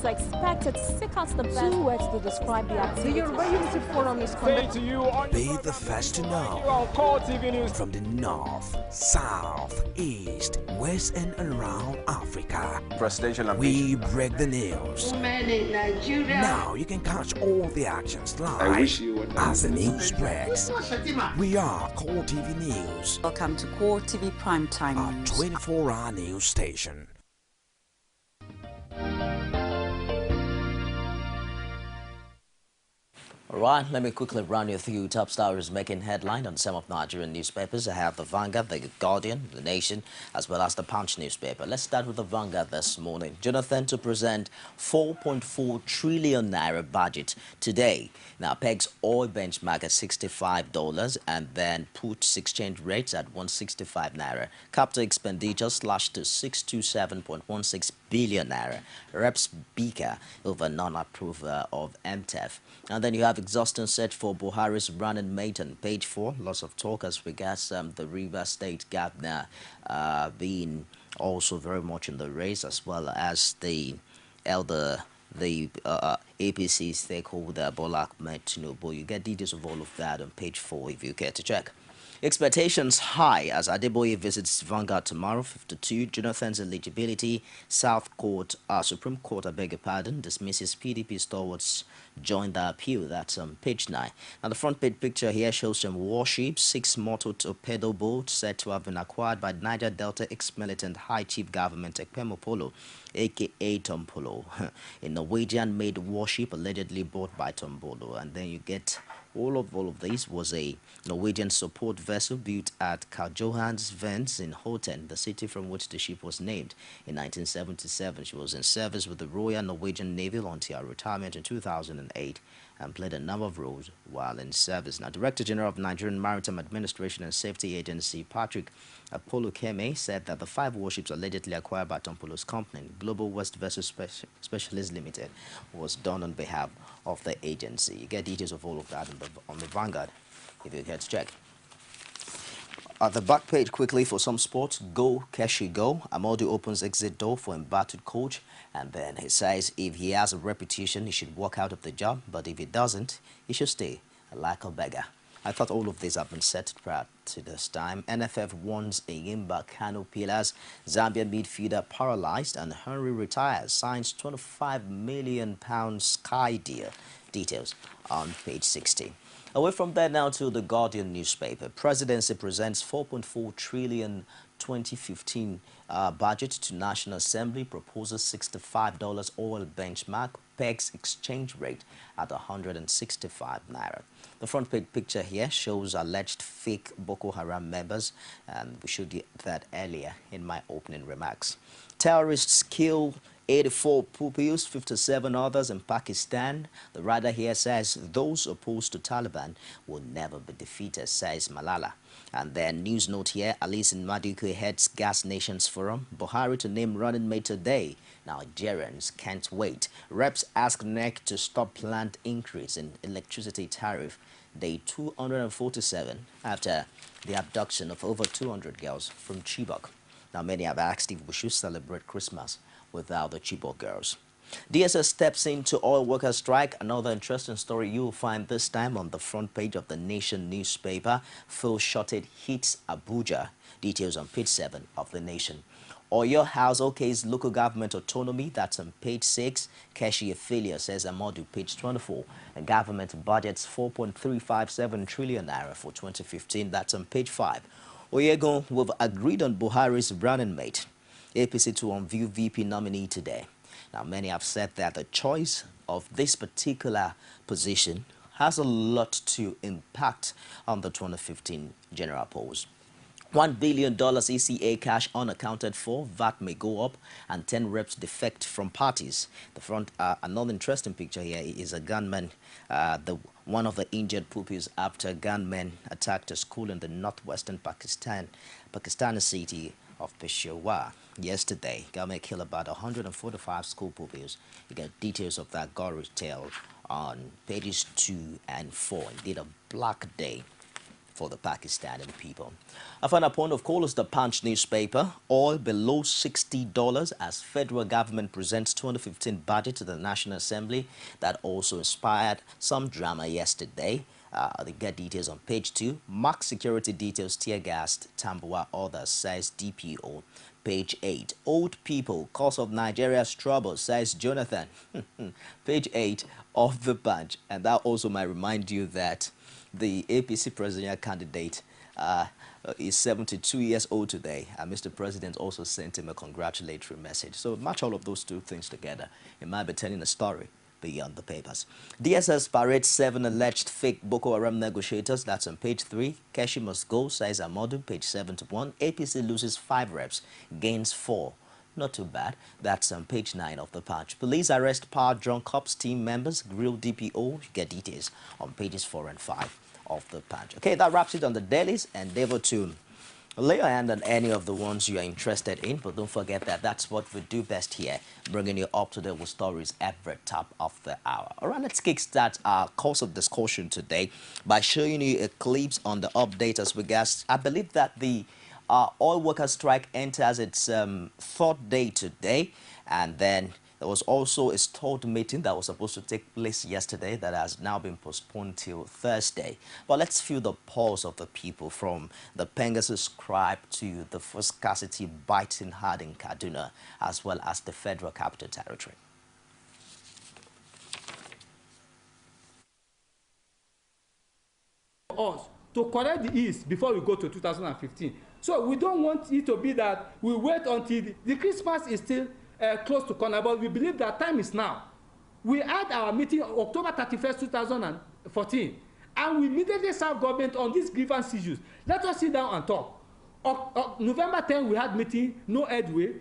Expected to seek out the best. Two words to describe the activity. The Yoruba Unity Forum is conducted. Be the first to know. From the north, south, east, west, and around Africa, we break the news. Now you can catch all the actions live as the news breaks. We are Core TV News. Welcome to Core TV Primetime News. 24-hour news station. All right, let me quickly run you through top stories making headline on some of Nigerian newspapers. I have the Vanguard, the Guardian, the Nation, as well as the Punch newspaper. Let's start with the Vanguard this morning. Jonathan to present 4.4 trillion naira budget today. Now pegs oil benchmark at $65 and then puts exchange rates at 165 naira. Capital expenditure slashed to 627.16 billion naira. Reps Bika over non-approval of MTEF. And then you have exhausting search for Buhari's running mate on page 4. Lots of talk as regards the River State governor being also very much in the race, as well as the APC stakeholder Bola Ahmed Tinubu. You get details of all of that on page 4 if you care to check. Expectations high as Adeboye visits Vanguard tomorrow. 52. Jonathan's eligibility. Supreme Court, I beg your pardon, dismisses PDP stalwarts join the appeal. That's on page 9. Now the front page picture here shows some warships, 6 motor torpedo boats said to have been acquired by Niger Delta ex-militant High Chief Government Ekpemopolo, aka Tompolo, a Norwegian-made warship allegedly bought by Tombolo. And then you get all of these was a Norwegian support vessel built at Karl Johans Vents in Houten, the city from which the ship was named. In 1977, she was in service with the Royal Norwegian Navy until her retirement in 2008 and played a number of roles while in service. Now, Director General of Nigerian Maritime Administration and Safety Agency, Patrick Apollo Keme, said that the 5 warships allegedly acquired by Tompolo's company, Global West Vessel Specialist Limited, was done on behalf of the agency. You get details of all of that on the Vanguard if you care to check. At the back page quickly for some sports, go Keshi go. Amodu opens exit door for embattled coach, and then he says if he has a reputation he should walk out of the job, but if he doesn't he should stay like a beggar. I thought all of these have been set prior to this time. NFF warns Ayimba Kano Pillars. Zambia midfielder paralyzed and Henry retires. Signs £25 million Sky deal. Details on page 60. Away from there now to the Guardian newspaper. Presidency presents 4.4 trillion 2015 budget to National Assembly, proposes $65 oil benchmark, pegs exchange rate at 165 naira. The front page picture here shows alleged fake Boko Haram members, and we showed you that earlier in my opening remarks. Terrorists kill 84 pupils, 57 others in Pakistan. The writer here says those opposed to Taliban will never be defeated, says Malala. And then news note here, Alice Maduka heads Gas Nations Forum. Buhari to name running mate today. Nigerians can't wait. Reps ask NEC to stop planned increase in electricity tariff. Day 247 after the abduction of over 200 girls from Chibok. Now many have asked if we should celebrate Christmas without the Chibok girls. DSS steps into oil workers strike. Another interesting story you will find this time on the front page of the Nation newspaper. Phil Shotted hits Abuja. Details on page 7 of the Nation. Oyo House OK's local government autonomy. That's on page 6. Keshi failure, says Amodu, page 24. And government budgets 4.357 trillion naira for 2015. That's on page 5. Oyego, we've agreed on Buhari's running mate. APC to unveil VP nominee today. Now, many have said that the choice of this particular position has a lot to impact on the 2015 general polls. $1 billion ECA cash unaccounted for, VAT may go up, and 10 reps defect from parties. The front, another interesting picture here is a gunman, one of the injured pupils after gunmen attacked a school in the northwestern Pakistani city of Peshawar. Yesterday, government killed about 145 school pupils. You get details of that gory tale on pages 2 and 4. Indeed, a black day for the Pakistani people. A final point of call is the Punch newspaper. Oil below $60 as federal government presents 2015 budget to the National Assembly. That also inspired some drama yesterday. They get details on page 2. Mark security details, tear gassed, Tambuwa others, says DPO. Page 8. Old people, cause of Nigeria's trouble, says Jonathan. Page 8 of the Punch. And that also might remind you that the APC presidential candidate is 72 years old today. And Mr. President also sent him a congratulatory message. So match all of those two things together. It might be telling a story beyond the papers. DSS parades 7 alleged fake Boko Haram negotiators. That's on page 3. Keshi must go, says Amodu, page 71. APC loses 5 reps, gains 4. Not too bad. That's on page 9 of the Punch. Police arrest power drunk cops team members, grill DPO. You get details on pages 4 and 5 of the Punch. Okay, that wraps it on the dailies. Endeavor to lay your hand on any of the ones you are interested in, but don't forget that that's what we do best here, bringing you up to date with stories every top of the hour. All right, let's kickstart our course of discussion today by showing you a clips on the update as regards. I believe that the oil workers strike enters its 4th day today, and then there was also a stalled meeting that was supposed to take place yesterday that has now been postponed till Thursday. But let's feel the pulse of the people from the Pegasus Scribe to the first scarcity biting hard in Kaduna, as well as the Federal Capital Territory. Us to correct the East before we go to 2015. So we don't want it to be that we wait until the Christmas is still close to corner, but we believe that time is now. We had our meeting October 31st, 2014, and we immediately served government on these grievance issues. Let us sit down and talk. November 10, we had meeting, no headway.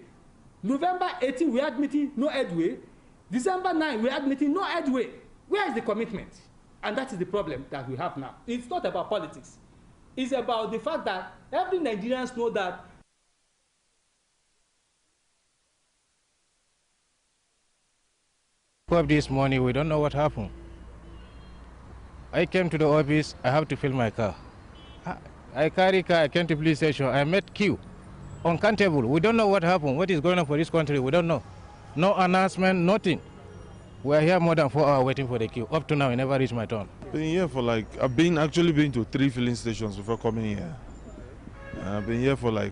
November 18, we had meeting, no headway. December 9, we had meeting, no headway. Where is the commitment? And that is the problem that we have now. It's not about politics. It's about the fact that every Nigerians know that up this morning, we don't know what happened. I came to the office, I have to fill my car. I carry car, I came to police station, I met queue, uncountable. We don't know what happened, what is going on for this country, we don't know. No announcement, nothing. We are here more than 4 hours waiting for the queue. Up to now, I never reached my turn. Been here for like, I've actually been to 3 filling stations before coming here. I've been here for like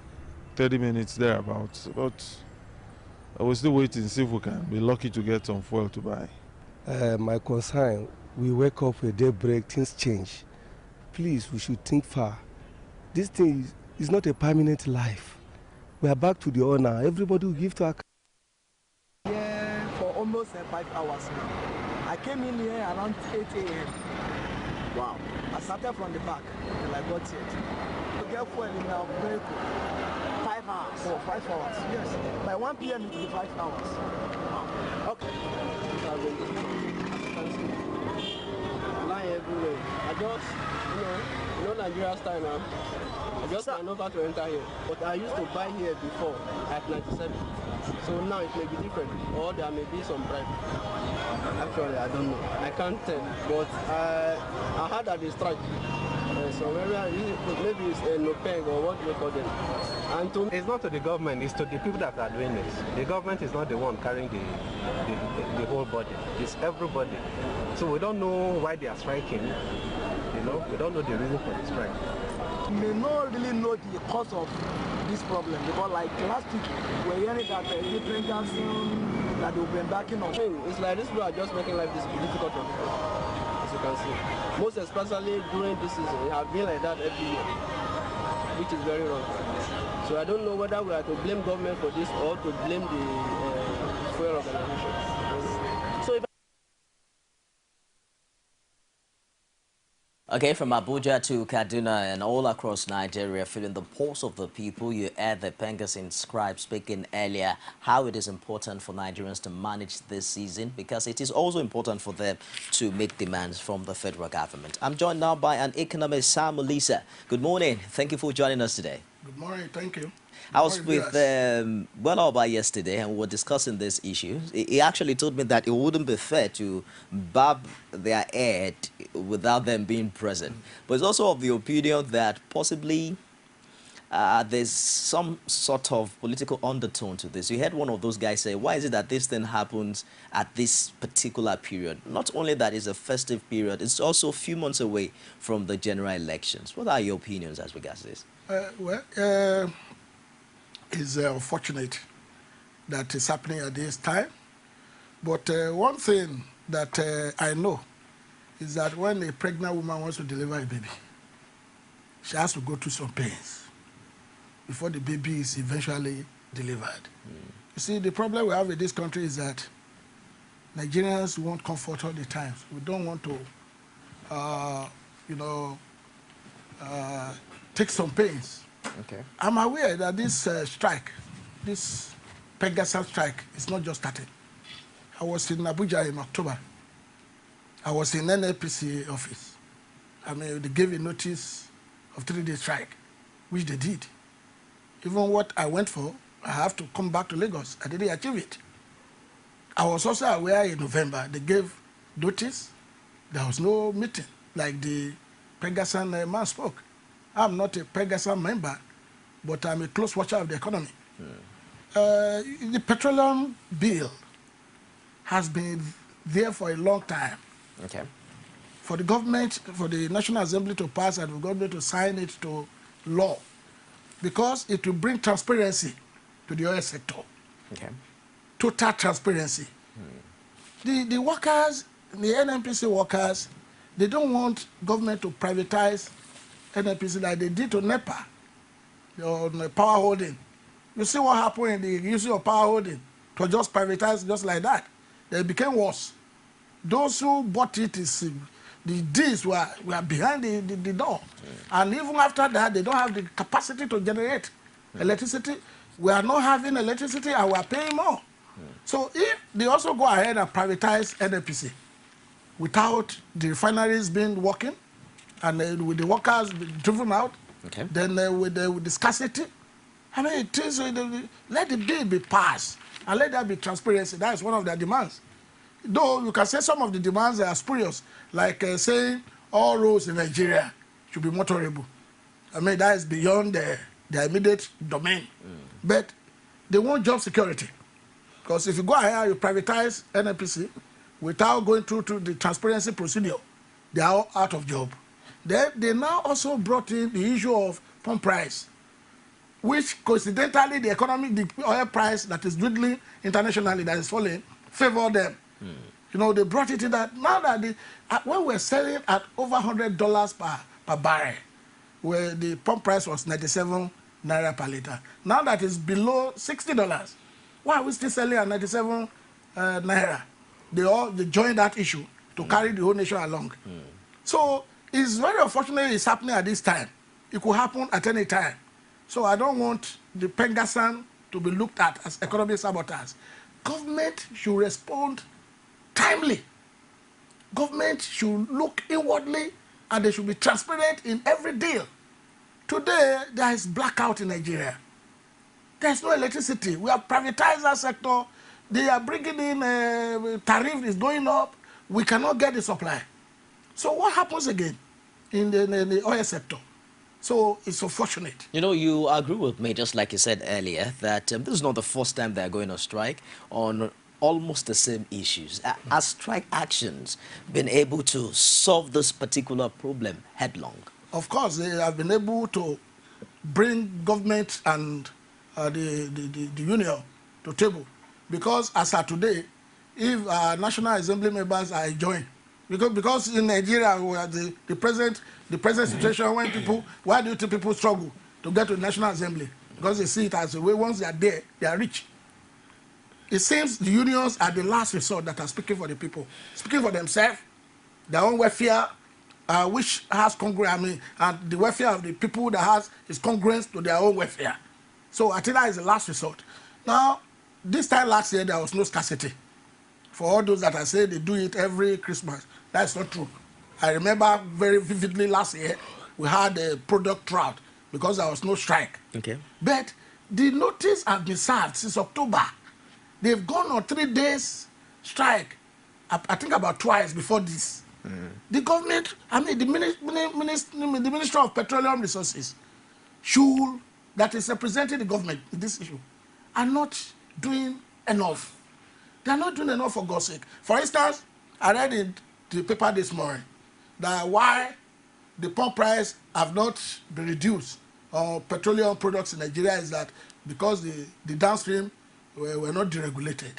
30 minutes thereabouts, but I was still waiting to see if we can be lucky to get some fuel to buy. My concern, we wake up a daybreak, things change. Please, we should think far. This thing is not a permanent life. We are back to the owner. Everybody will give to our... Yeah, for almost 5 hours now. I came in here around 8 a.m. Wow. I started from the back and I got here. To get fuel in our vehicle. 5 hours. Oh, 5 hours, yes. By 1 p.m. it will be 5 hours. Wow. Okay. Line everywhere. I just, you know Nigeria's time now. I just ran over to enter here. But I used to buy here before at 97. So now it may be different. Or there may be some bribe. Actually, I don't know. I can't tell. But I heard that they strike. So maybe it's a NOPEG or what we call them. And it's not to the government, it's to the people that are doing it. The government is not the one carrying the whole body. It's everybody. So we don't know why they are striking. We don't know the reason for the strike. We may not really know the cause of this problem because like last week we were hearing that different council that they've been backing on. It's like these people are just making life difficult for people, as you can see. Most especially during this season, it has been like that every year, which is very wrong. So I don't know whether we are to blame government for this or to blame the fuel organization. So if Okay, from Abuja to Kaduna and all across Nigeria, feeling the pulse of the people, you heard the Pegasus Scribe speaking earlier how it is important for Nigerians to manage this season because it is also important for them to make demands from the federal government. I'm joined now by an economist, Sam Olisa. Good morning. Thank you for joining us today. Good morning. Thank you. I was with Oba yesterday, and we were discussing this issue. He actually told me that it wouldn't be fair to barb their head without them being present. But it's also of the opinion that possibly there's some sort of political undertone to this. You heard one of those guys say, why is it that this thing happens at this particular period? Not only that it's a festive period, it's also a few months away from the general elections. What are your opinions as regards this? It's unfortunate that it's happening at this time. But one thing that I know is that when a pregnant woman wants to deliver a baby, she has to go through some pains before the baby is eventually delivered. You see, the problem we have in this country is that Nigerians want comfort all the time. We don't want to, take some pains. Okay. I'm aware that this strike, this Pegasus strike, is not just started. I was in Abuja in October. I was in NNPC office. I mean, they gave a notice of 3-day strike, which they did. Even what I went for, I have to come back to Lagos. I didn't achieve it. I was also aware in November, they gave notice. There was no meeting, like the Pegasus man spoke. I'm not a Pegasus member, but I'm a close watcher of the economy. The petroleum bill has been there for a long time. Okay. For the government, for the National Assembly to pass and the government to sign it to law, because it will bring transparency to the oil sector. Okay. Total transparency. The workers, the NNPC workers, they don't want government to privatize NNPC like they did to NEPA, on power holding. You see what happened in the use of power holding, to just privatize just like that. They became worse. Those who bought it, the deals were behind the door. And even after that, they don't have the capacity to generate electricity. We are not having electricity and we are paying more. So if they also go ahead and privatize NNPC without the refineries being working and with the workers being driven out, then with the scarcity, I mean, it is, let the bill be passed and let there be transparency. That is one of their demands. Though you can say some of the demands are spurious, like saying all roads in Nigeria should be motorable. I mean, that is beyond their immediate domain. But they want job security. Because if you go ahead, you privatize NNPC without going through to the transparency procedure, they are all out of job. They now also brought in the issue of pump price, which coincidentally the oil price that is dwindling internationally, that is falling, favor them. You know, they brought it in that now that when we're selling at over $100 per barrel, where the pump price was 97 naira per liter, now that is below $60. Why are we still selling at 97 naira? They joined that issue to carry the whole nation along. So it's very unfortunate it's happening at this time. It could happen at any time. So I don't want the Pegasus to be looked at as economic saboteurs. Government should respond timely. Government should look inwardly and they should be transparent in every deal. Today, there is blackout in Nigeria. There is no electricity. We have privatized our sector. They are bringing in, tariff is going up. We cannot get the supply. So what happens again in the oil sector? So it's unfortunate. You know, you agree with me, just like you said earlier, that this is not the first time they're going on strike on almost the same issues. Has strike actions been able to solve this particular problem headlong? Of course, they have been able to bring government and the union to table. Because as of today, if National Assembly members are enjoying, because in Nigeria, we are the present situation when people, why do you think people struggle to get to the National Assembly? Because they see it as a way, once they are there, they are rich. It seems the unions are the last resort that are speaking for the people, speaking for themselves, their own welfare, which has congruence, and the welfare of the people that has is congruent to their own welfare. So I think that is the last resort. Now, this time last year, there was no scarcity. For all those that I say they do it every Christmas, that's not true. I remember very vividly last year, we had a product drought because there was no strike. Okay. But The notice has been served since October. They've gone on 3 days strike, I think about twice before this. The government, I mean, the Minister of Petroleum Resources, that is representing the government in this issue, are not doing enough. They are not doing enough for God's sake. For instance, I read in the paper this morning that why the pump price have not been reduced on petroleum products in Nigeria is that because the downstream were not deregulated.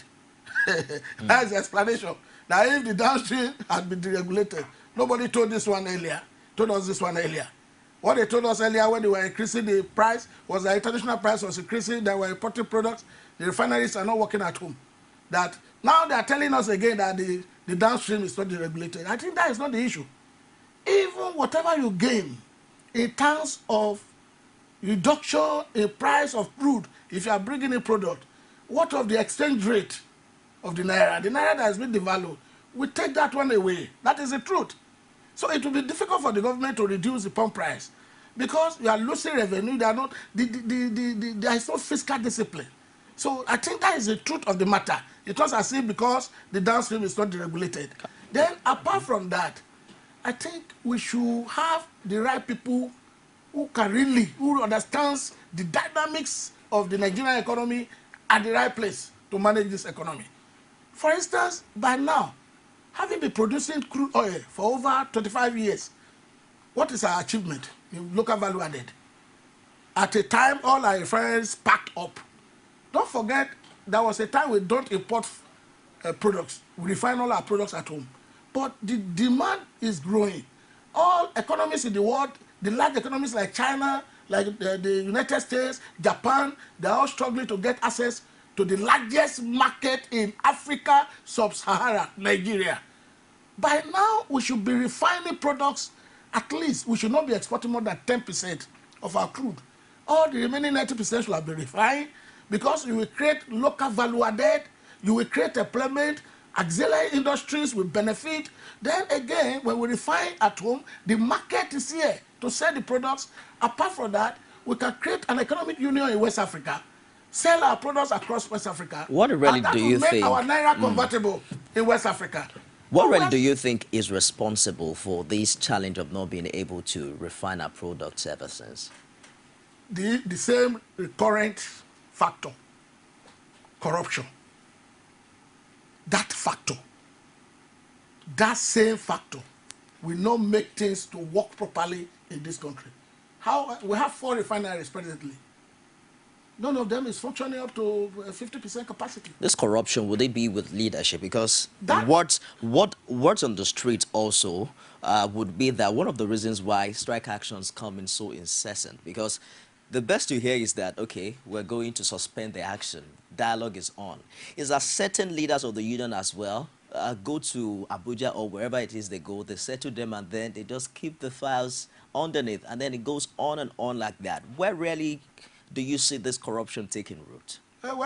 That's the explanation. Now, if the downstream had been deregulated, nobody told us this one earlier. What they told us earlier when they were increasing the price was the international price was increasing, they were importing products, the refineries are not working at home. That now they are telling us again that the downstream is not deregulated. I think that is not the issue. Even whatever you gain in terms of reduction in price of crude, if you are bringing a product, what of the exchange rate of the naira? The naira that has been devalued, we take that one away. That is the truth. So it will be difficult for the government to reduce the pump price because you are losing revenue. They are not. There is no fiscal discipline. So I think that is the truth of the matter. It was as if because the downstream is not deregulated. Then apart from that, I think we should have the right people who understands the dynamics of the Nigerian economy at the right place to manage this economy. For instance, by now, having been producing crude oil for over 25 years, what is our achievement in local value added? At a time, all our refineries packed up. Don't forget, there was a time we don't import products. We refine all our products at home. But the demand is growing. All economies in the world, the large economies like China, like the United States, Japan, they're all struggling to get access to the largest market in Africa, sub-Sahara, Nigeria. By now, we should be refining products. At least, we should not be exporting more than 10% of our crude. All the remaining 90% should have been refined because you will create local value added, you will create employment, auxiliary industries will benefit. Then again, when we refine at home, the market is here to sell the products. Apart from that, we can create an economic union in West Africa, sell our products across West Africa. What really do you think? That will make our naira convertible in West Africa. What really do you think is responsible for this challenge of not being able to refine our products ever since? The same recurrent factor, corruption. That factor, that same factor will not make things to work properly in this country. We have 4 refineries presently. None of them is functioning up to 50% capacity. This corruption, would it be with leadership? Because what's on the street also would be that one of the reasons why strike actions come in so incessant, because the best you hear is that, okay, we're going to suspend the action. Dialogue is on. Is that certain leaders of the union as well go to Abuja or wherever it is they go, they settle them and then they just keep the files underneath and then it goes on and on like that. Where really do you see this corruption taking root?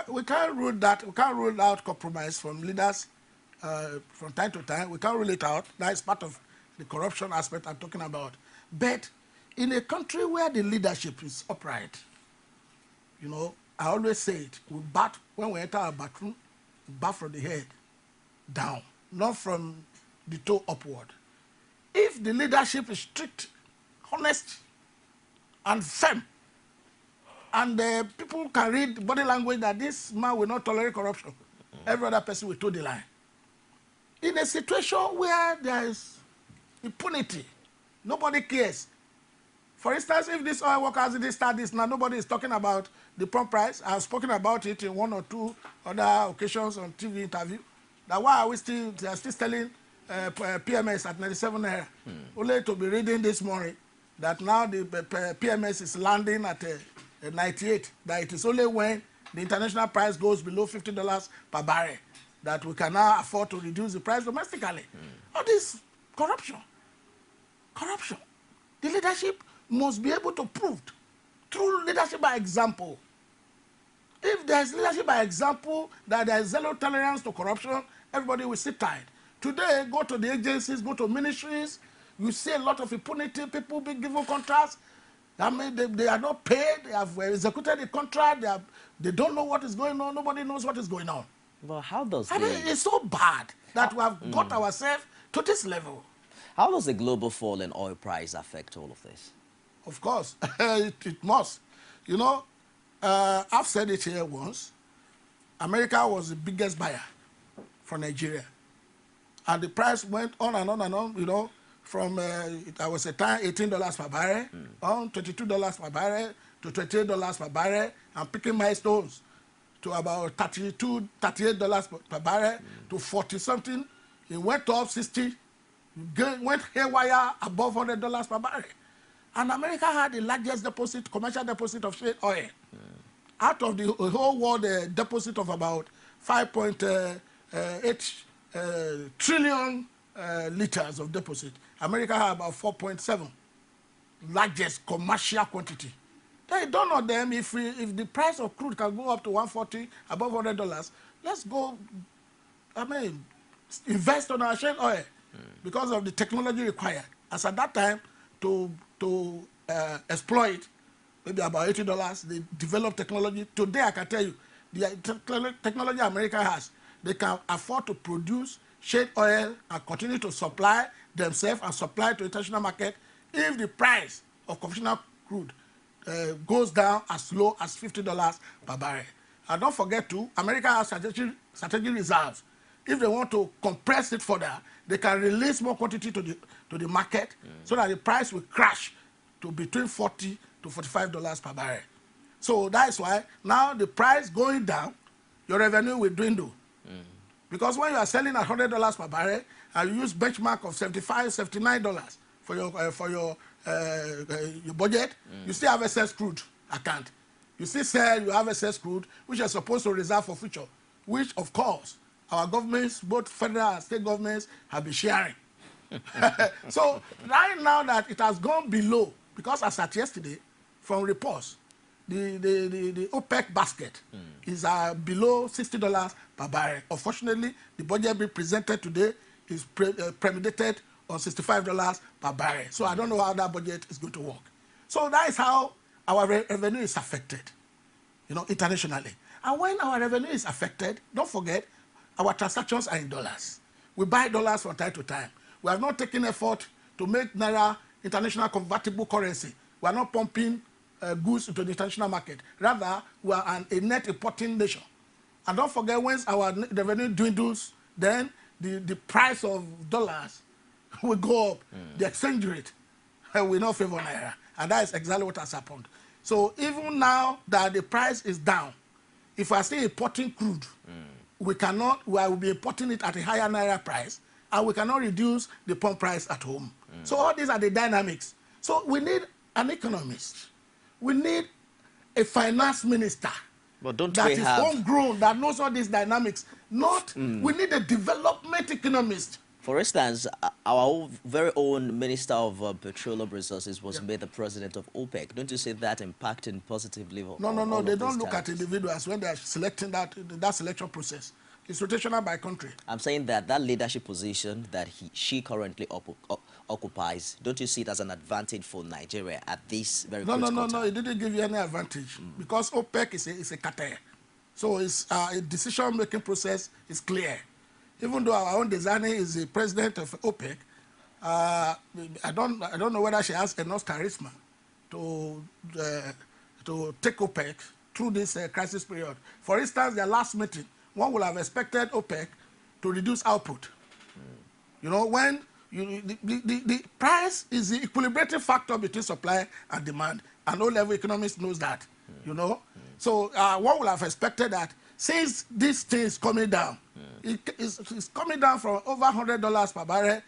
We can't rule that. We can't rule out compromise from leaders from time to time. We can't rule it out. That is part of the corruption aspect I'm talking about. But in a country where the leadership is upright, you know, I always say it, when we enter our bathroom, we bath from the head down, not from the toe upward. If the leadership is strict, honest, and firm, and people can read body language that this man will not tolerate corruption, every other person will toe the line. In a situation where there is impunity, nobody cares. For instance, if this oil workers didn't start this, now nobody is talking about the pump price. I've spoken about it in 1 or 2 other occasions on TV interview. That why are we still selling PMS at 97 naira? Only to be reading this morning that now the PMS is landing at 98. That it is only when the international price goes below $50 per barrel that we can now afford to reduce the price domestically. All this corruption. Corruption. The leadership must be able to prove through leadership by example. If there's leadership by example, that there is zero tolerance to corruption, everybody will sit tight. Today, go to the agencies, go to ministries, you see a lot of impunity, people being given contracts. I mean, they are not paid. They have executed the contract. They don't know what is going on. Nobody knows what is going on. Well, how does I mean, it's so bad that we have got ourselves to this level. How does the global fall in oil price affect all of this? Of course, it must. You know, I've said it here once. America was the biggest buyer for Nigeria. And the price went on and on and on, you know, from, there was a time, $18 per barrel, on $22 per barrel, to $28 per barrel, and picking milestones to about $38 per barrel, to 40-something. It went up 60, went haywire above $100 per barrel. And America had the largest deposit, commercial deposit of shale oil. Out of the whole world deposit of about 5.8 trillion liters of deposit, America had about 4.7, largest commercial quantity. They don't know them. If the price of crude can go up to 140, above $100, let's go, I mean, invest on our shale oil because of the technology required. As at that time, to exploit maybe about $80, they developed technology. Today, I can tell you, the technology America has, they can afford to produce shale oil and continue to supply themselves and supply to international market if the price of conventional crude goes down as low as $50 per barrel. And don't forget too, America has strategic reserves. If they want to compress it further, they can release more quantity to the market so that the price will crash to between $40 to $45 per barrel. So that's why now the price going down, your revenue will dwindle. Because when you are selling at $100 per barrel and you use benchmark of $75, $79 for your budget, you still have excess crude account. You still sell, you have excess crude, which are supposed to reserve for future, which of course our governments, both federal and state governments, have been sharing. So right now that it has gone below, because as at yesterday, from reports, the OPEC basket is below $60 per barrel. Unfortunately, the budget being presented today is premeditated on $65 per barrel. So I don't know how that budget is going to work. So that is how our revenue is affected, you know, internationally. And when our revenue is affected, don't forget, our transactions are in dollars. We buy dollars from time to time. We have not taken effort to make Naira international convertible currency. We are not pumping goods into the international market. Rather, we are a net importing nation. And don't forget, once our revenue dwindles, then the price of dollars will go up. The exchange rate will not favor Naira. And that is exactly what has happened. So even now that the price is down, if we are still importing crude, we will be importing it at a higher Naira price, and we cannot reduce the pump price at home. So all these are the dynamics. So we need an economist. We need a finance minister that is homegrown, that knows all these dynamics. We need a development economist. For instance, our very own Minister of Petroleum Resources was made the president of OPEC. Don't you see that impacting positively? No, they don't look at individuals when they are selecting that selection process. It's rotational by country. I'm saying that leadership position that she currently occupies, don't you see it as an advantage for Nigeria at this very critical time? No, it didn't give you any advantage because OPEC is a cartel. So its decision-making process is clear. Even though our own designer is the president of OPEC, I don't know whether she has enough charisma to take OPEC through this crisis period. For instance, their last meeting, one would have expected OPEC to reduce output. You know, when the price is the equilibrating factor between supply and demand, and all level economists knows that. You know, so one would have expected that since this thing is coming down, it's coming down from over $100 per barrel.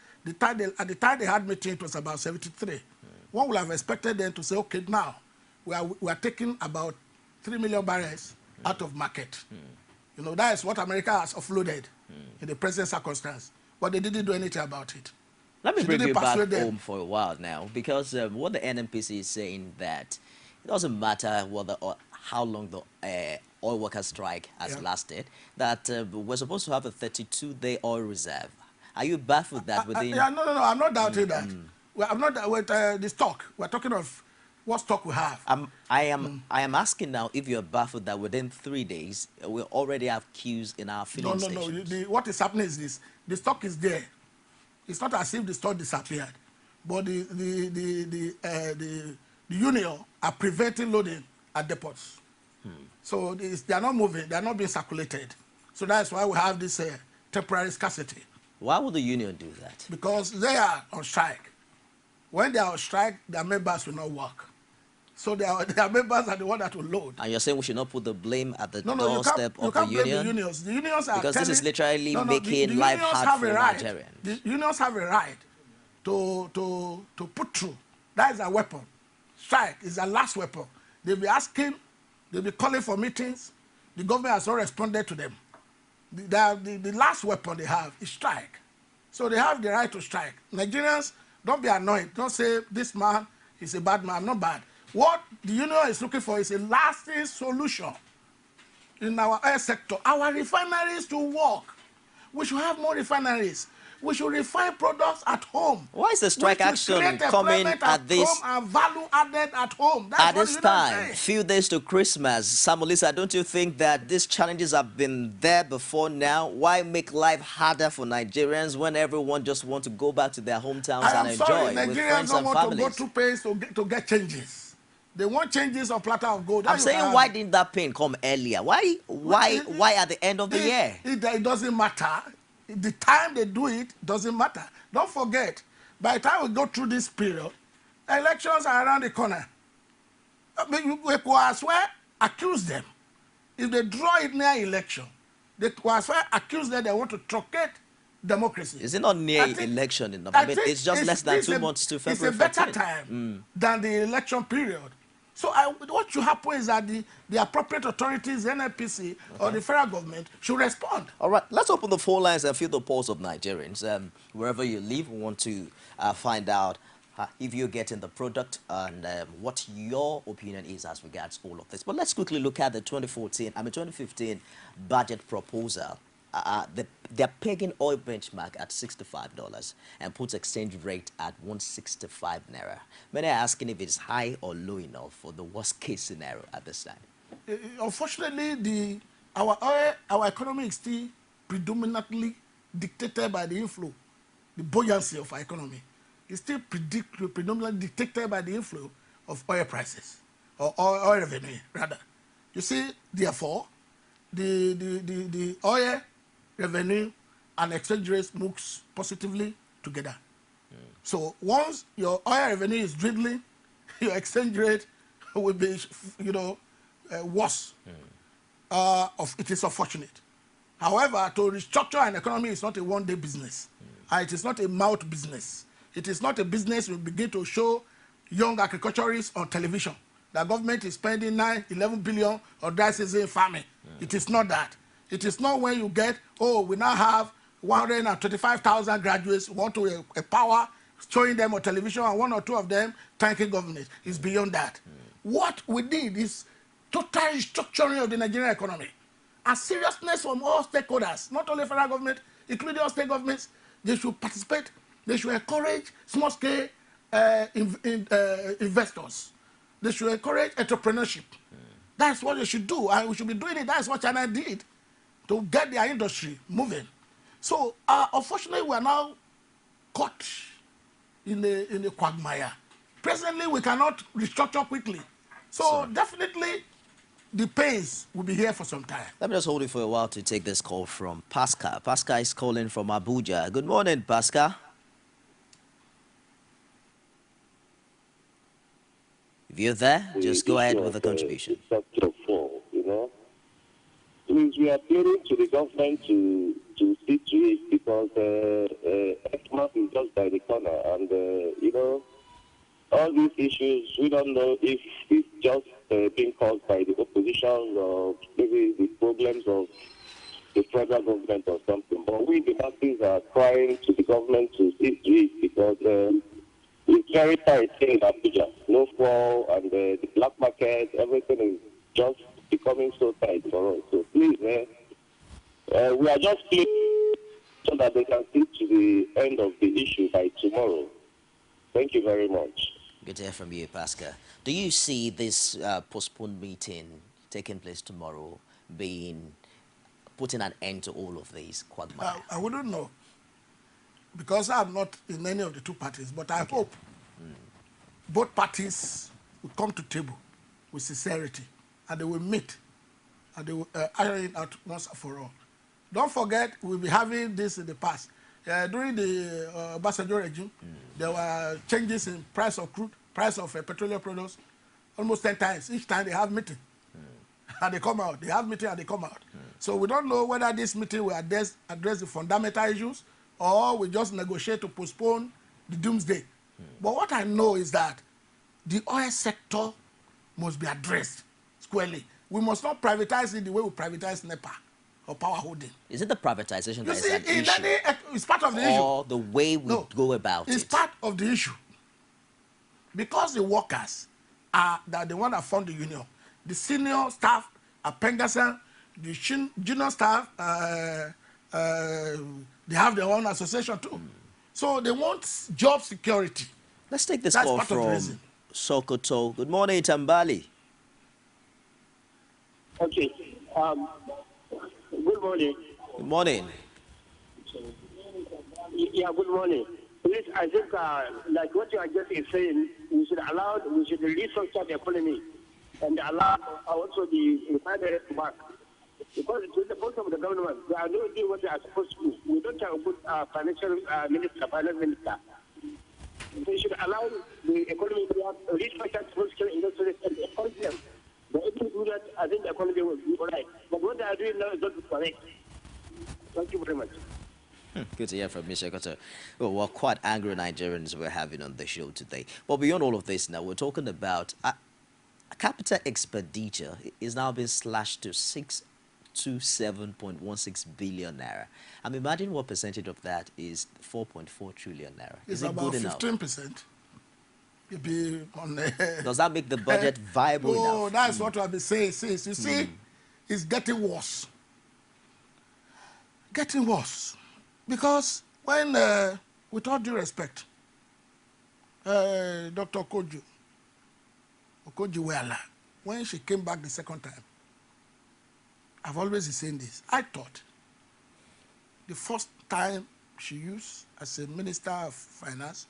At the time they had meeting, it was about 73. One would have expected them to say, okay, now we are taking about 3 million barrels out of market. You know, that is what America has offloaded in the present circumstance. But they didn't do anything about it. Let me bring you back home for a while now, because what the NNPC is saying that it doesn't matter whether or how long the oil workers' strike has lasted, that we're supposed to have a 32-day oil reserve. Are you baffled that within... no, I'm not doubting that. Well, I'm not with the stock. We're talking of what stock we have. I am asking now if you're baffled that within 3 days we already have queues in our filling stations. No. What is happening is this: the stock is there. It's not as if the stock disappeared, but the union are preventing loading at depots. So they are not moving. They are not being circulated. So that's why we have this temporary scarcity. Why would the union do that? Because they are on strike. When they are on strike, their members will not work. So their members are the one that will load. And you're saying we should not put the blame at the doorstep of the union? Blame the unions. The unions are because this is literally making the life hard for Nigerians. The unions have a right to put through. That is a weapon. Strike is a last weapon. They'll be asking, they'll be calling for meetings. The government has not responded to them. The last weapon they have is strike. So they have the right to strike. Nigerians, don't be annoyed. Don't say this man is a bad man. I'm not bad. What the union is looking for is a lasting solution in our oil sector. Our refineries to work. We should have more refineries. We should refine products at home. Why is the strike action coming at this and value added at home? That's at this time? Few days to Christmas, Samulisa, don't you think that these challenges have been there before now? Why make life harder for Nigerians when everyone just wants to go back to their hometowns and enjoy with friends and families? Nigerians don't want to go through pains to get changes. They want changes on platter of gold. I'm saying, why didn't that pain come earlier? Why at the end of the year? It doesn't matter. The time they do it doesn't matter. Don't forget, by the time we go through this period, elections are around the corner. We could as well accuse them. If they draw it near election, they could as well accuse them they want to truncate democracy. Is it not near election? It's just less than 2 months to February 14th. It's a better time than the election period. So what should happen is that the appropriate authorities, NNPC or the federal government, should respond. All right, let's open the phone lines and feel the pulse of Nigerians. Wherever you live, we want to find out if you're getting the product and what your opinion is as regards all of this. But let's quickly look at the 2015 budget proposal. They're pegging oil benchmark at $65 and puts exchange rate at 165 naira. Many are asking if it's high or low enough for the worst case scenario at this time. Unfortunately, our economy is still predominantly dictated by the inflow, the buoyancy of our economy. It's still predominantly dictated by the inflow of oil prices or oil revenue rather. You see, therefore, the oil revenue and exchange rates moves positively together. So once your oil revenue is dwindling, your exchange rate will be, worse. It is unfortunate. However, to restructure an economy is not a one-day business. It is not a mouth business. It is not a business we begin to show young agriculturists on television. The government is spending 11 billion on dry season farming. It is not that. It is not when you get, we now have 125,000 graduates, we want to empower, showing them on television, and 1 or 2 of them thanking government. It's beyond that. What we need is total restructuring of the Nigerian economy. A seriousness from all stakeholders, not only federal government, including all state governments. They should participate. They should encourage small-scale investors. They should encourage entrepreneurship. That's what they should do, and we should be doing it. That's what China did to get their industry moving. So, unfortunately, we are now caught in the quagmire. Presently, we cannot restructure quickly. So, definitely, the pains will be here for some time. Let me just hold it for a while to take this call from Pascal. Pascal is calling from Abuja. Good morning, Pascal. If you're there, just go ahead with the contribution. Please, we are appealing to the government to see to it because Xmas is just by the corner, and all these issues, we don't know if it's just being caused by the opposition or maybe the problems of the federal government or something. But we, the masses, are crying to the government to see to it because it's very tight in Abuja. No fall and the black market, everything is just becoming so tight for us. So please, we are just pleading so that they can see to the end of the issue by tomorrow. Thank you very much. Good to hear from you, Pascal. Do you see this postponed meeting taking place tomorrow being putting an end to all of these quagmire? I wouldn't know, because I'm not in any of the two parties, but I hope both parties will come to table with sincerity, and they will meet, and they will iron it out once and for all. Don't forget, we'll be having this in the past. During the Obasanjo regime, there were changes in price of crude, price of petroleum products, almost 10 times. Each time they have meeting, and they come out. They have meeting and they come out. So we don't know whether this meeting will address the fundamental issues, or we just negotiate to postpone the doomsday. But what I know is that the oil sector must be addressed squarely. We must not privatize it the way we privatize NEPA or power holding. Is it the privatization that is an issue? It's part of the issue. Or the way we go about it? It's part of the issue. Because the workers are the one that formed the union. The senior staff at Pengassan, the junior staff, they have their own association too. So they want job security. Let's take this call from Sokoto. Good morning, Tambali. Okay. Good morning. Good morning. Yeah, good morning. Please, I think, like what you are just saying, we should restructure the economy and allow also the refineries to work. Because it's the fault of the government. They are not doing what they are supposed to do. We don't have a good finance minister. They should allow the economy to have a restructured small-scale industry and encourage them. But if you do that, I think the economy will be all right. But what they are doing now is not correct. Thank you very much. Good to hear from Mr. Koto. Well, we're quite angry Nigerians we're having on the show today. But beyond all of this now, we're talking about a capital expenditure is now being slashed to 627.16 billion naira. Imagine what percentage of that is 4.4 trillion naira. It's about 15%. Does that make the budget viable enough? Oh, that's what I've been saying since. You see, it's getting worse. Getting worse. Because when, with all due respect, Dr. Okoji-Iweala, when she came back the second time, I've always been saying this. I thought the first time she used as a Minister of Finance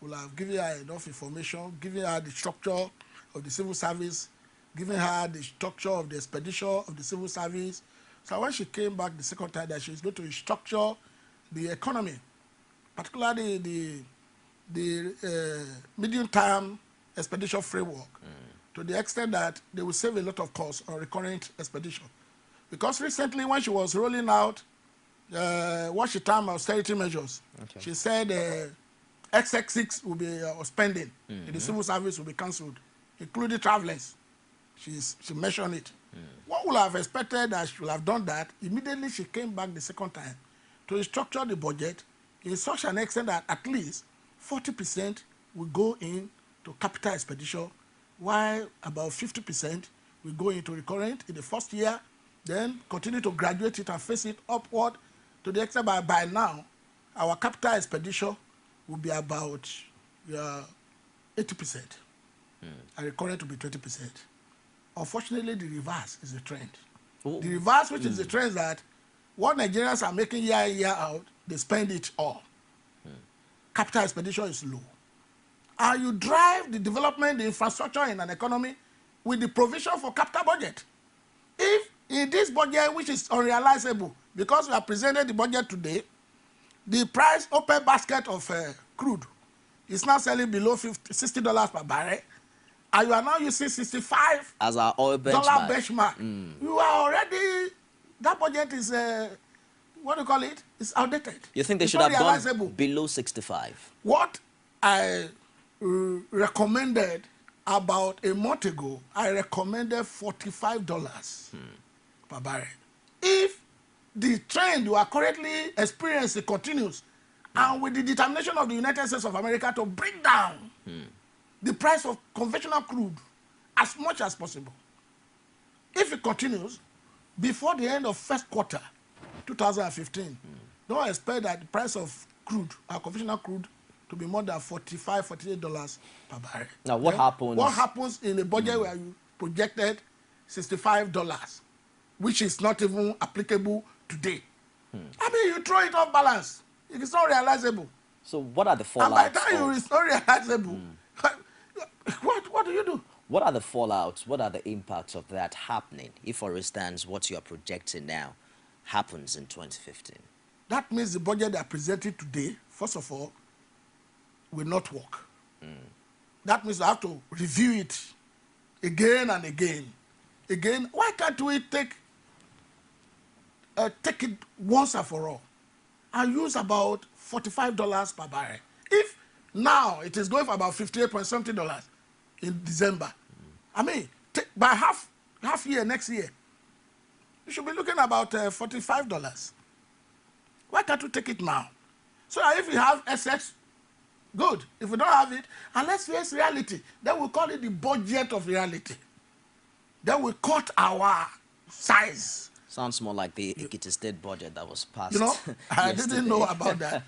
will have given her enough information, given her the structure of the civil service, giving her the structure of the expedition of the civil service. So when she came back the second time, that she's going to structure the economy, particularly the medium-term expedition framework, to the extent that they will save a lot of costs on recurrent expedition. Because recently, when she was rolling out what she termed austerity measures, she said XX6 will be spending in the civil service will be cancelled, including travelers. She mentioned it. One would have expected that she would have done that. Immediately she came back the second time to restructure the budget in such an extent that at least 40% will go into capital expenditure, while about 50% will go into recurrent in the first year, then continue to graduate it and face it upward to the extent by now, our capital expenditure will be about 80%, and recurrent will be 20%. Unfortunately, the reverse is the trend. The reverse, which is the trend, that what Nigerians are making year in, year out, they spend it all. Capital expenditure is low. And you drive the development, the infrastructure in an economy with the provision for capital budget. If in this budget, which is unrealizable, because we have presented the budget today, the price open basket of crude is now selling below $60 per barrel, and you are now using $65 as our oil benchmark. You are already, that budget is, what do you call it? It's outdated. You think they should have gone below 65? What I recommended about a month ago, I recommended $45 per barrel. If the trend you are currently experiencing continues, and with the determination of the United States of America to bring down the price of conventional crude as much as possible, if it continues, before the end of first quarter 2015, don't expect that the price of crude, our conventional crude, to be more than $45, $48 per barrel. Now, what happens? What happens in a budget where you projected $65, which is not even applicable today? I mean, you throw it off balance. It's not realizable. So what are the fallouts? And by the time it's not realizable, what do you do? What are the fallouts? What are the impacts of that happening? If, for instance, what you are projecting now happens in 2015? That means the budget they are presenting today, first of all, will not work. That means I have to review it again and again. Again, why can't we take it once and for all and use about $45 per barrel? If now it is going for about $58.something in December, I mean, by half year next year, you should be looking about $45. Why can't we take it now? So that if you have excess, good. If we don't have it, and let's face reality, then we call it the budget of reality. Then we cut our size. Sounds more like the Ekiti State budget that was passed. You know, I didn't know about that.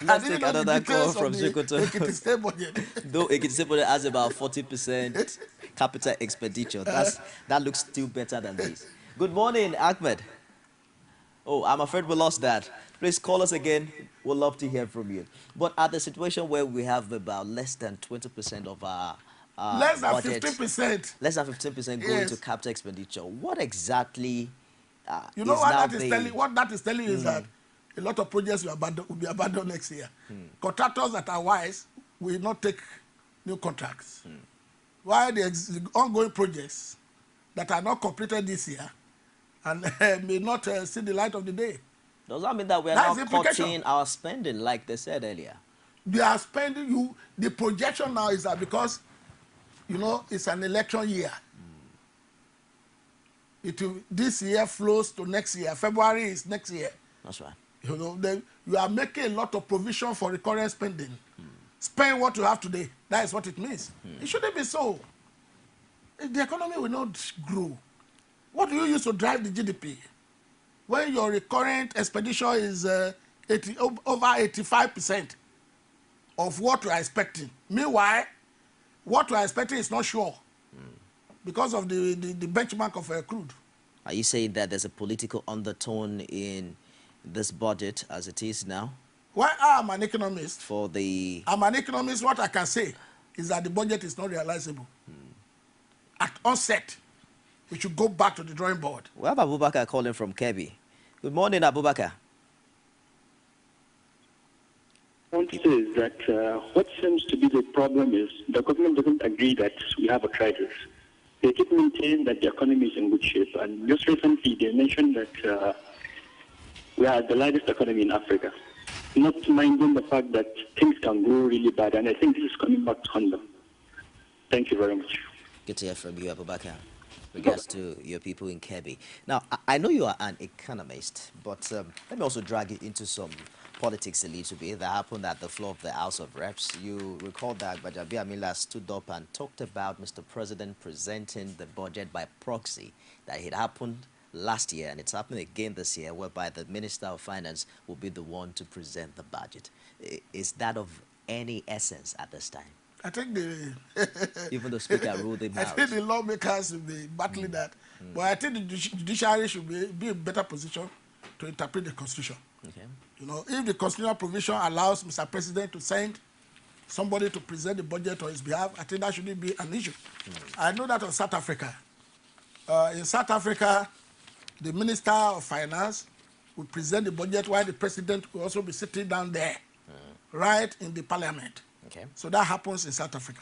Let's take another call from Sokoto. Ekiti State budget. Though Ekiti State budget has about 40% capital expenditure, that looks still better than this. Good morning, Ahmed. Oh, I'm afraid we lost that. Please call us again. We'd love to hear from you. But at the situation where we have about less than 20% of our less than budget, 15%. Less than 15% going to capital expenditure. What exactly you know what that is telling? What that is telling you is that a lot of projects will be abandoned next year. Contractors that are wise will not take new contracts. While the ongoing projects that are not completed this year and may not see the light of the day. Does that mean that we are not cutting our spending like they said earlier? They are spending the projection now is that because, you know, it's an election year. This year flows to next year. February is next year. That's right. You know, you are making a lot of provision for recurrent spending. Spend what you have today. That is what it means. It shouldn't be so. The economy will not grow. What do you use to drive the GDP? When your recurrent expenditure is over 85% of what you are expecting. Meanwhile, what you are expecting is not sure because of the benchmark of crude. Are you saying that there's a political undertone in this budget as it is now? Well, I'm an economist. I'm an economist. What I can say is that the budget is not realizable. At onset, we should go back to the drawing board. We have Abubakar calling from Kebbi. Good morning, Abubakar. I want to say is that what seems to be the problem is the government doesn't agree that we have a crisis. They keep maintaining that the economy is in good shape. And just recently, they mentioned that we are the largest economy in Africa, not minding the fact that things can go really bad. And I think this is coming back to haunt them. Thank you very much. Good to hear from you, Abubakar. Regards to your people in Kebbi. Now, I know you are an economist, but let me also drag you into some politics a little bit. That happened at the floor of the House of Reps. You recall that Gbajabiamila stood up and talked about Mr. President presenting the budget by proxy. That it happened last year, and it's happening again this year, whereby the Minister of Finance will be the one to present the budget. Is that of any essence at this time? I think even the Speaker ruled him out. I think the lawmakers will be battling that. But I think the judiciary should be in a better position to interpret the Constitution. Okay. You know, if the constitutional provision allows Mr. President to send somebody to present the budget on his behalf, I think that shouldn't be an issue. I know that of South Africa. In South Africa, the Minister of Finance will present the budget while the President will also be sitting down there, right in the Parliament. Okay. So that happens in South Africa.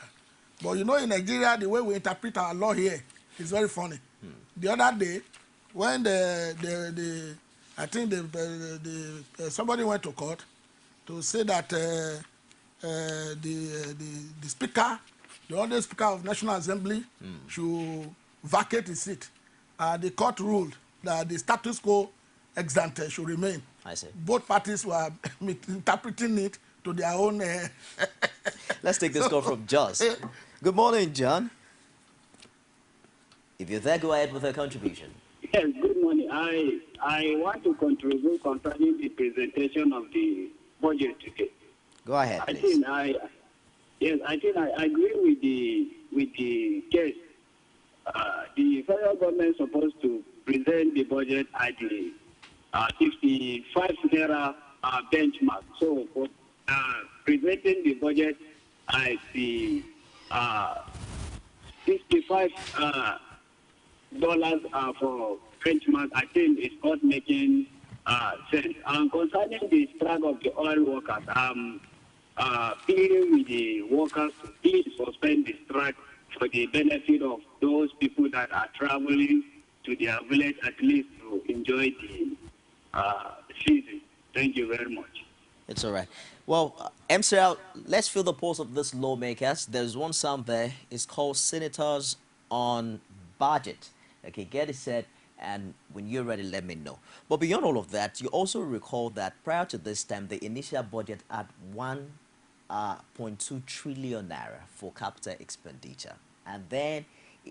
But you know, in Nigeria, the way we interpret our law here is very funny. The other day, when somebody went to court to say that the speaker, the other speaker of National Assembly, should vacate his seat. The court ruled that the status quo ex ante should remain. I see. Both parties were interpreting it to their own. Let's take this call from Jos. Good morning, John. If you're there, go ahead with a contribution. Yes, good morning. I want to contribute concerning the presentation of the budget today. Go ahead, I please. think I agree with the case. The federal government is supposed to present the budget at the 55 naira benchmark. So for presenting the budget at the $65 for benchmark, I think it's not making sense. Concerning the strike of the oil workers, pleading with the workers to please suspend the strike for the benefit of those people that are traveling to their village, at least to enjoy the season. Thank you very much. It's all right. Well, MCL, let's feel the pulse of these lawmakers. There's one sound there. It's called Senators on Budget. Okay, get it set, and when you're ready, let me know. But beyond all of that, you also recall that prior to this time, the initial budget had 1.2 trillion naira for capital expenditure. And then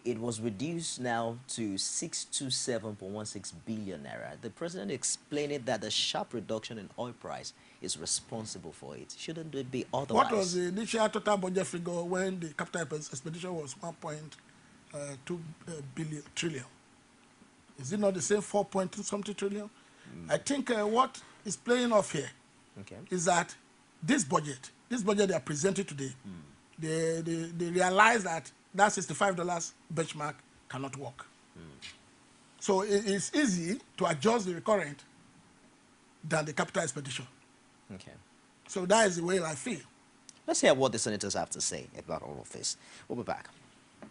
it was reduced now to 627.16 billion naira. The president explained that the sharp reduction in oil price is responsible for it. Shouldn't it be otherwise? What was the initial total budget figure when the capital expenditure was 1.2 trillion? Is it not the same 4.2 something trillion? I think what is playing off here is that this budget they are presenting today, they realize that $65 benchmark cannot work. So it's easy to adjust the recurrent than the capital expenditure. Okay. So that is the way I feel. Let's hear what the senators have to say about all of this. We'll be back. I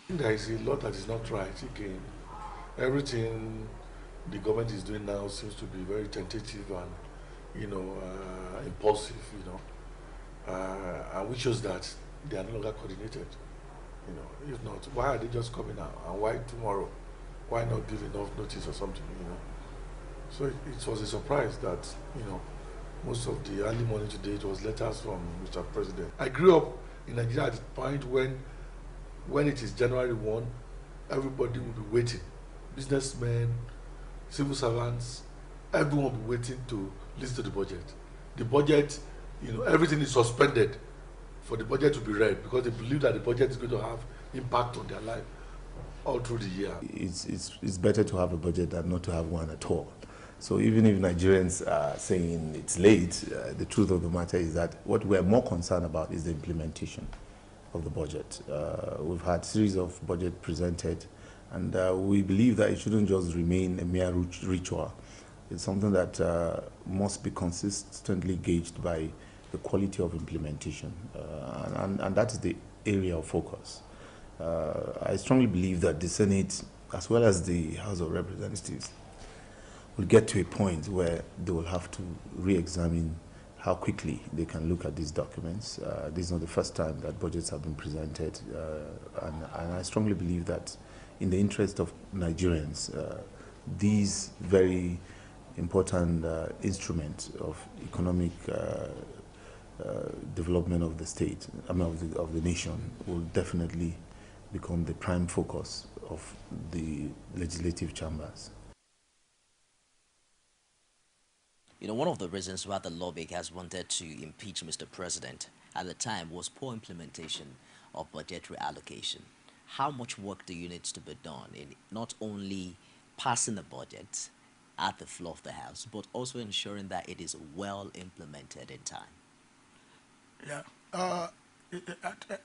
think there is a lot that is not right again. Everything the government is doing now seems to be very tentative and, impulsive, and which shows that they are no longer coordinated. If not, why are they just coming out? And why tomorrow? Why not give enough notice or something, So it was a surprise that, most of the early morning today, it was letters from Mr. President. I grew up in Nigeria at the point when it is January 1, everybody will be waiting. Businessmen, civil servants, everyone will be waiting to listen to the budget. The budget, everything is suspended for the budget to be read because they believe that the budget is going to have impact on their life all through the year. It's better to have a budget than not to have one at all. So even if Nigerians are saying it's late, the truth of the matter is that what we're more concerned about is the implementation of the budget. We've had a series of budget presented, and we believe that it shouldn't just remain a mere ritual. It's something that must be consistently gauged by the quality of implementation, and that is the area of focus. I strongly believe that the Senate, as well as the House of Representatives, will get to a point where they will have to re-examine how quickly they can look at these documents. This is not the first time that budgets have been presented, and I strongly believe that in the interest of Nigerians, these very important instruments of economic development of the state, of the nation, will definitely become the prime focus of the legislative chambers. One of the reasons why the lawmakers wanted to impeach Mr. President at the time was poor implementation of budgetary allocation. How much work do you need to be done in not only passing the budget at the floor of the House, but also ensuring that it is well implemented in time? Yeah.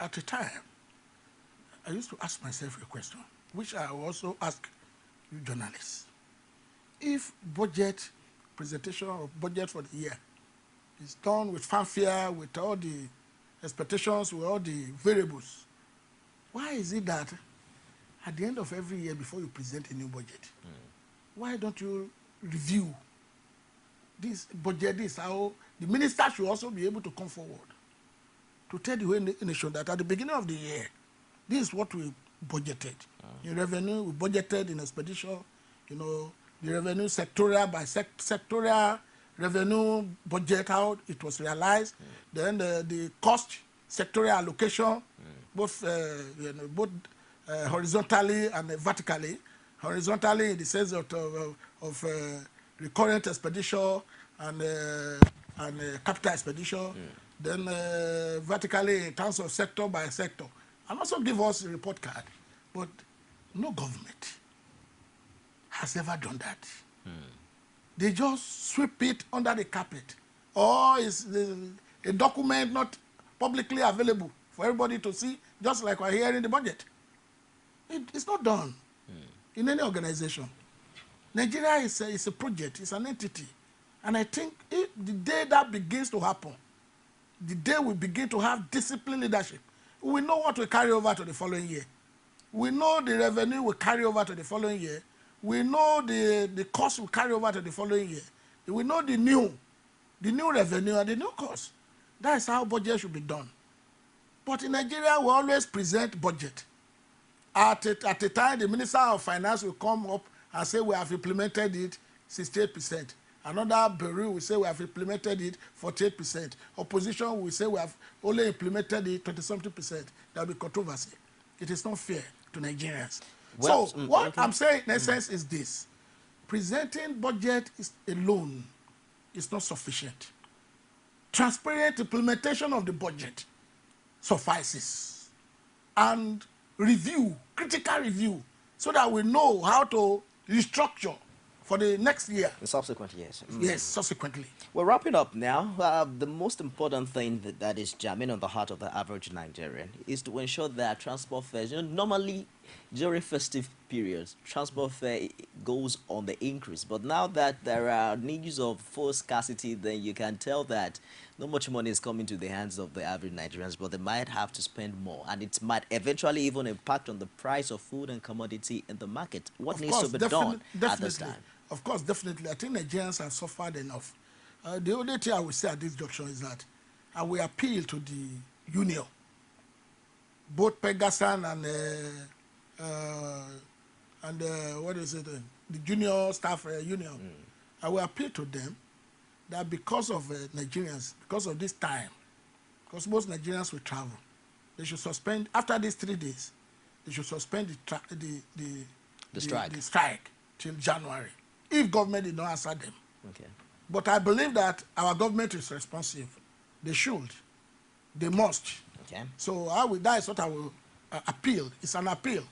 At the time, I used to ask myself a question, which I also ask you journalists. If budget presentation of budget for the year is done with fanfare, with all the expectations, with all the variables, why is it that at the end of every year before you present a new budget, why don't you review this budget, how the minister should also be able to come forward to tell the whole nation that at the beginning of the year, this is what we budgeted. In revenue, we budgeted in expenditure, the revenue sectorial by sectorial revenue budget, how it was realized. Then the cost sectorial allocation, both horizontally and vertically. Horizontally in the sense of recurrent expenditure and and capital expenditure, then vertically in terms of sector by sector, and also give us a report card. But no government has ever done that. They just sweep it under the carpet, or is a document not publicly available for everybody to see, just like we're here in the budget. It's not done in any organization. Nigeria is a project, it's an entity. And I think the day that begins to happen, the day we begin to have disciplined leadership, we know what we carry over to the following year. We know the revenue we carry over to the following year. We know the cost we carry over to the following year. We know the new revenue and the new cost. That is how budget should be done. But in Nigeria, we always present budget. At a time, the Minister of Finance will come up and say we have implemented it 68%. Another bureau will say we have implemented it 48%. Opposition will say we have only implemented it 20-something%. There will be controversy. It is not fair to Nigerians. Well, so what I'm saying in essence is this. Presenting budget alone is not sufficient. Transparent implementation of the budget suffices. And review, critical review, so that we know how to restructure for the next year. The subsequent years. Yes, subsequently. We're wrapping up now. The most important thing that is jamming on the heart of the average Nigerian is to ensure that transport fares, normally during festive periods, transport fare goes on the increase. But now that there are news of fuel scarcity, then you can tell that not much money is coming to the hands of the average Nigerians, but they might have to spend more. And it might eventually even impact on the price of food and commodity in the market. What needs to be done at this time? Of course, definitely. I think Nigerians have suffered enough. The only thing I will say at this junction is that I will appeal to the union, both Pegasan and what is it, the junior staff union. I will appeal to them that because of Nigerians, because of this time, because most Nigerians will travel, they should suspend, after these 3 days, they should suspend the strike till January, if government did not answer them. Okay. But I believe that our government is responsive. They should. They must. Okay. So that is what I will appeal. It's an appeal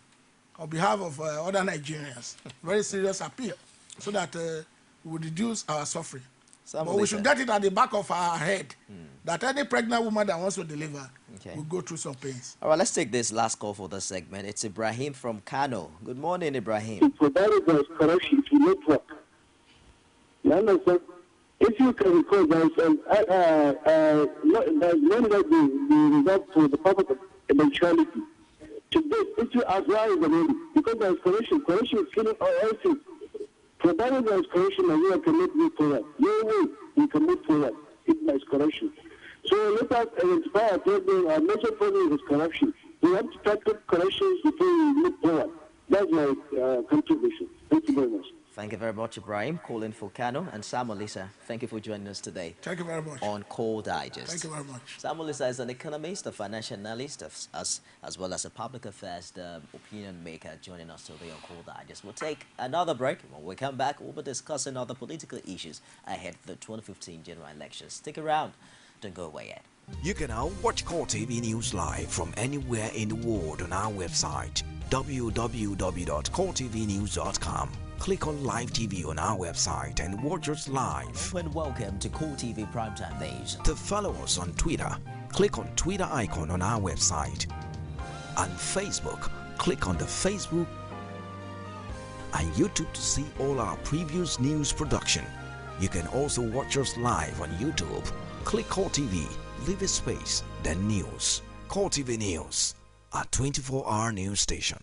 on behalf of other Nigerians. Very serious appeal, so that we will reduce our suffering. But we should get it at the back of our head that any pregnant woman that wants to deliver will go through some pains. All right, let's take this last call for the segment. It's Ibrahim from Kano. Good morning, Ibrahim. Provided there is corruption, it will not work. You understand? If you can recall, there's money that we reserve for the purpose of eventuality. Today, if you ask why is the money, because there is corruption. Corruption is killing all everything. Provided there is corruption, Nigeria cannot move forward. No way we can move forward if there is corruption. So let us identify our problem. Our major problem is corruption. We have to tackle corruption before we move forward. That's my contribution. Thank you very much. Thank you very much, Ibrahim, calling for Kano. And Sam Olisa, thank you for joining us today. Thank you very much. On Call Digest. Thank you very much. Sam Olisa is an economist, a financial analyst, as well as a public affairs opinion maker, joining us today on Call Digest. We'll take another break. When we come back, we'll be discussing other political issues ahead of the 2015 general elections. Stick around. Don't go away yet. You can now watch Core TV News live from anywhere in the world on our website, www.coretvnews.com. Click on Live TV on our website and watch us live. And welcome to Core TV Primetime Days. To follow us on Twitter, click on Twitter icon on our website. On Facebook, click on the Facebook and YouTube to see all our previous news production. You can also watch us live on YouTube. Click Core TV, leave a space, then news. Core TV News, a 24-hour news station.